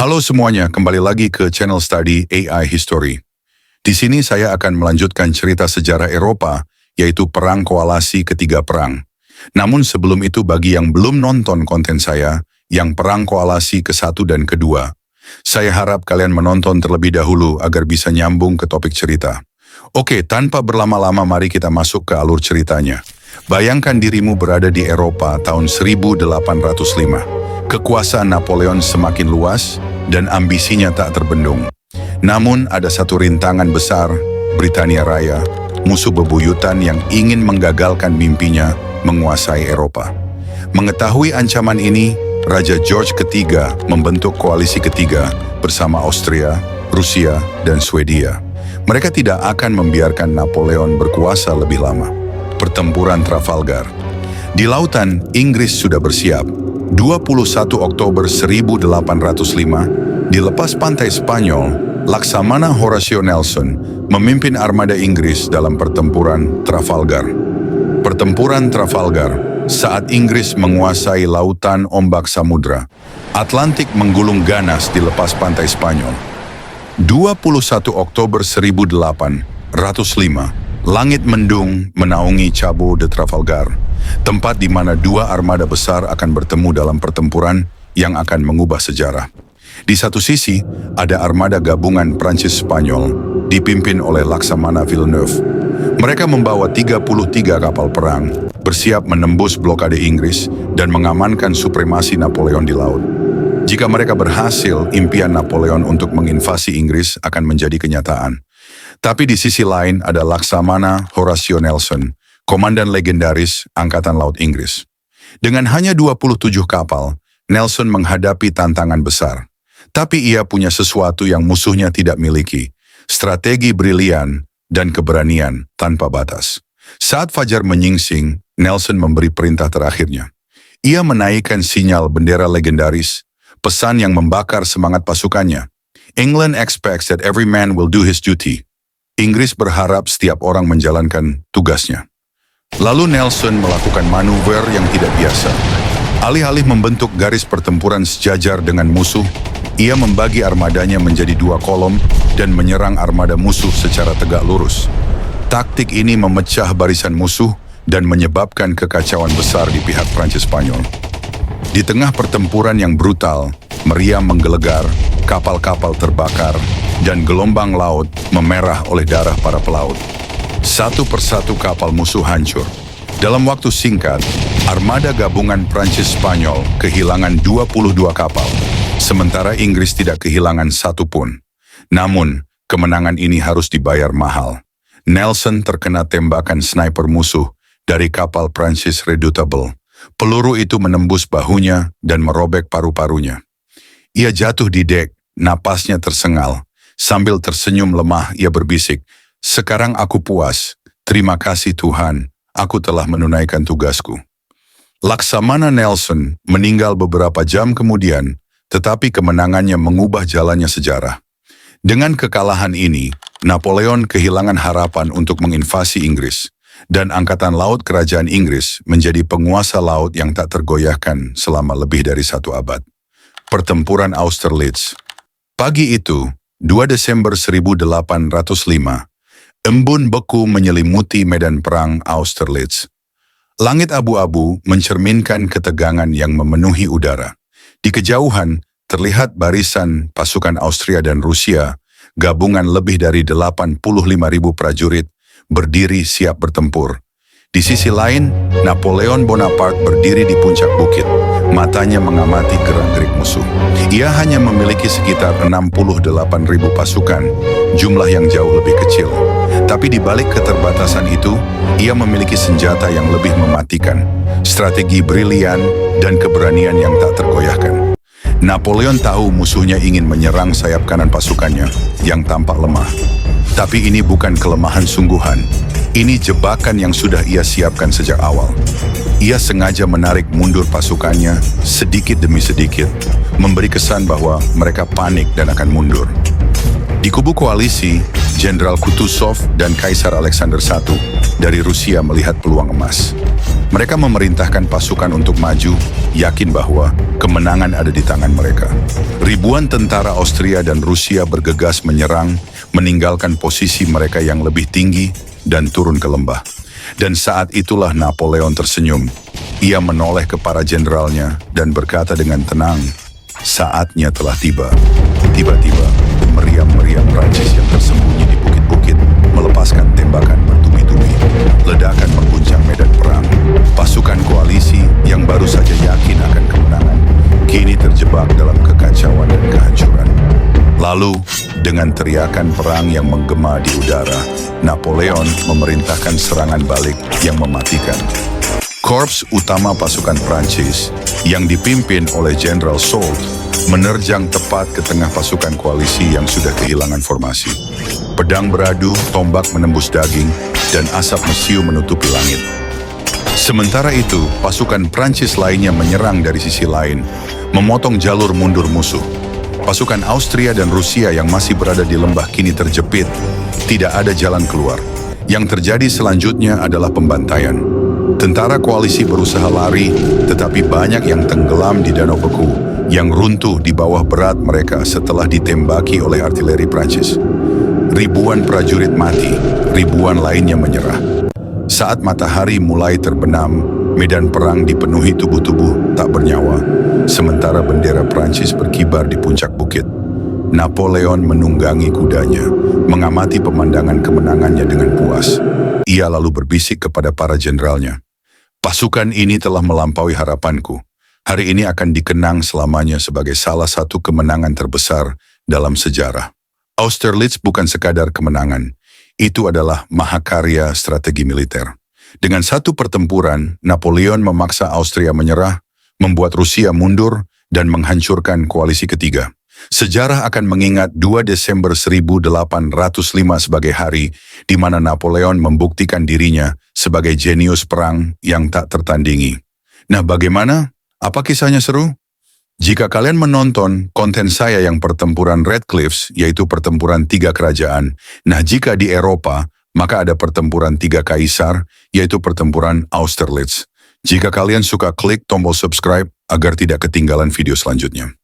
Halo semuanya, kembali lagi ke channel Study AI History. Di sini saya akan melanjutkan cerita sejarah Eropa, yaitu Perang Koalisi Ketiga Perang. Namun sebelum itu bagi yang belum nonton konten saya, yang Perang Koalisi ke-1 dan ke-2, saya harap kalian menonton terlebih dahulu agar bisa nyambung ke topik cerita. Oke, tanpa berlama-lama mari kita masuk ke alur ceritanya. Bayangkan dirimu berada di Eropa tahun 1805. Kekuasaan Napoleon semakin luas dan ambisinya tak terbendung. Namun ada satu rintangan besar, Britania Raya, musuh bebuyutan yang ingin menggagalkan mimpinya menguasai Eropa. Mengetahui ancaman ini, Raja George III membentuk koalisi ketiga bersama Austria, Rusia, dan Swedia. Mereka tidak akan membiarkan Napoleon berkuasa lebih lama. Pertempuran Trafalgar. Di lautan, Inggris sudah bersiap. 21 Oktober 1805, di lepas pantai Spanyol, Laksamana Horatio Nelson memimpin armada Inggris dalam pertempuran Trafalgar. Pertempuran Trafalgar, saat Inggris menguasai lautan ombak samudra, Atlantik menggulung ganas di lepas pantai Spanyol. 21 Oktober 1805, langit mendung menaungi Cabo de Trafalgar, tempat di mana dua armada besar akan bertemu dalam pertempuran yang akan mengubah sejarah. Di satu sisi, ada armada gabungan Prancis-Spanyol, dipimpin oleh Laksamana Villeneuve. Mereka membawa 33 kapal perang, bersiap menembus blokade Inggris dan mengamankan supremasi Napoleon di laut. Jika mereka berhasil, impian Napoleon untuk menginvasi Inggris akan menjadi kenyataan. Tapi di sisi lain ada Laksamana Horatio Nelson, komandan legendaris Angkatan Laut Inggris. Dengan hanya 27 kapal, Nelson menghadapi tantangan besar. Tapi ia punya sesuatu yang musuhnya tidak miliki, strategi brilian dan keberanian tanpa batas. Saat fajar menyingsing, Nelson memberi perintah terakhirnya. Ia menaikkan sinyal bendera legendaris, pesan yang membakar semangat pasukannya. England expects that every man will do his duty. Inggris berharap setiap orang menjalankan tugasnya. Lalu Nelson melakukan manuver yang tidak biasa. Alih-alih membentuk garis pertempuran sejajar dengan musuh, ia membagi armadanya menjadi dua kolom dan menyerang armada musuh secara tegak lurus. Taktik ini memecah barisan musuh dan menyebabkan kekacauan besar di pihak Prancis-Spanyol. Di tengah pertempuran yang brutal, meriam menggelegar, kapal-kapal terbakar, dan gelombang laut memerah oleh darah para pelaut. Satu persatu kapal musuh hancur. Dalam waktu singkat, armada gabungan Prancis-Spanyol kehilangan 22 kapal, sementara Inggris tidak kehilangan satu pun. Namun, kemenangan ini harus dibayar mahal. Nelson terkena tembakan sniper musuh dari kapal Prancis Redoutable. Peluru itu menembus bahunya dan merobek paru-parunya. Ia jatuh di dek, napasnya tersengal. Sambil tersenyum lemah, ia berbisik, "Sekarang aku puas. Terima kasih Tuhan, aku telah menunaikan tugasku." Laksamana Nelson meninggal beberapa jam kemudian, tetapi kemenangannya mengubah jalannya sejarah. Dengan kekalahan ini, Napoleon kehilangan harapan untuk menginvasi Inggris, dan Angkatan Laut Kerajaan Inggris menjadi penguasa laut yang tak tergoyahkan selama lebih dari 1 abad. Pertempuran Austerlitz. Pagi itu, 2 Desember 1805, embun beku menyelimuti medan perang Austerlitz. Langit abu-abu mencerminkan ketegangan yang memenuhi udara. Di kejauhan, terlihat barisan pasukan Austria dan Rusia, gabungan lebih dari 85.000 prajurit, berdiri siap bertempur. Di sisi lain, Napoleon Bonaparte berdiri di puncak bukit, matanya mengamati gerak-gerik musuh. Ia hanya memiliki sekitar 68.000 pasukan, jumlah yang jauh lebih kecil. Tapi di balik keterbatasan itu, ia memiliki senjata yang lebih mematikan, strategi brilian, dan keberanian yang tak tergoyahkan. Napoleon tahu musuhnya ingin menyerang sayap kanan pasukannya yang tampak lemah. Tapi ini bukan kelemahan sungguhan. Ini jebakan yang sudah ia siapkan sejak awal. Ia sengaja menarik mundur pasukannya sedikit demi sedikit, memberi kesan bahwa mereka panik dan akan mundur. Di kubu koalisi, Jenderal Kutuzov dan Kaisar Alexander I dari Rusia melihat peluang emas. Mereka memerintahkan pasukan untuk maju, yakin bahwa kemenangan ada di tangan mereka. Ribuan tentara Austria dan Rusia bergegas menyerang, meninggalkan posisi mereka yang lebih tinggi dan turun ke lembah. Dan saat itulah Napoleon tersenyum. Ia menoleh ke para jenderalnya dan berkata dengan tenang, "Saatnya telah tiba." Tiba-tiba, meriam-meriam Prancis yang tersembunyi di bukit-bukit melepaskan tembakan bertubi-tubi. Ledakan mengguncang medan perang. Pasukan koalisi yang baru saja yakin akan kemenangan, kini terjebak dalam kekacauan dan kehancuran. Lalu, dengan teriakan perang yang menggema di udara, Napoleon memerintahkan serangan balik yang mematikan. Korps utama pasukan Prancis yang dipimpin oleh Jenderal Soult menerjang tepat ke tengah pasukan koalisi yang sudah kehilangan formasi. Pedang beradu, tombak menembus daging, dan asap mesiu menutupi langit. Sementara itu, pasukan Prancis lainnya menyerang dari sisi lain, memotong jalur mundur musuh. Pasukan Austria dan Rusia yang masih berada di lembah kini terjepit, tidak ada jalan keluar. Yang terjadi selanjutnya adalah pembantaian. Tentara koalisi berusaha lari, tetapi banyak yang tenggelam di danau beku, yang runtuh di bawah berat mereka setelah ditembaki oleh artileri Prancis. Ribuan prajurit mati, ribuan lainnya menyerah. Saat matahari mulai terbenam, medan perang dipenuhi tubuh-tubuh tak bernyawa, sementara bendera Prancis berkibar di puncak bukit. Napoleon menunggangi kudanya, mengamati pemandangan kemenangannya dengan puas. Ia lalu berbisik kepada para jenderalnya, "Pasukan ini telah melampaui harapanku. Hari ini akan dikenang selamanya sebagai salah satu kemenangan terbesar dalam sejarah." Austerlitz bukan sekadar kemenangan, itu adalah mahakarya strategi militer. Dengan satu pertempuran, Napoleon memaksa Austria menyerah, membuat Rusia mundur, dan menghancurkan koalisi ketiga. Sejarah akan mengingat 2 Desember 1805 sebagai hari di mana Napoleon membuktikan dirinya sebagai jenius perang yang tak tertandingi. Nah, bagaimana? Apa kisahnya seru? Jika kalian menonton konten saya yang pertempuran Red Cliffs, yaitu pertempuran 3 kerajaan, nah jika di Eropa, maka ada pertempuran 3 kaisar, yaitu pertempuran Austerlitz. Jika kalian suka, klik tombol subscribe agar tidak ketinggalan video selanjutnya.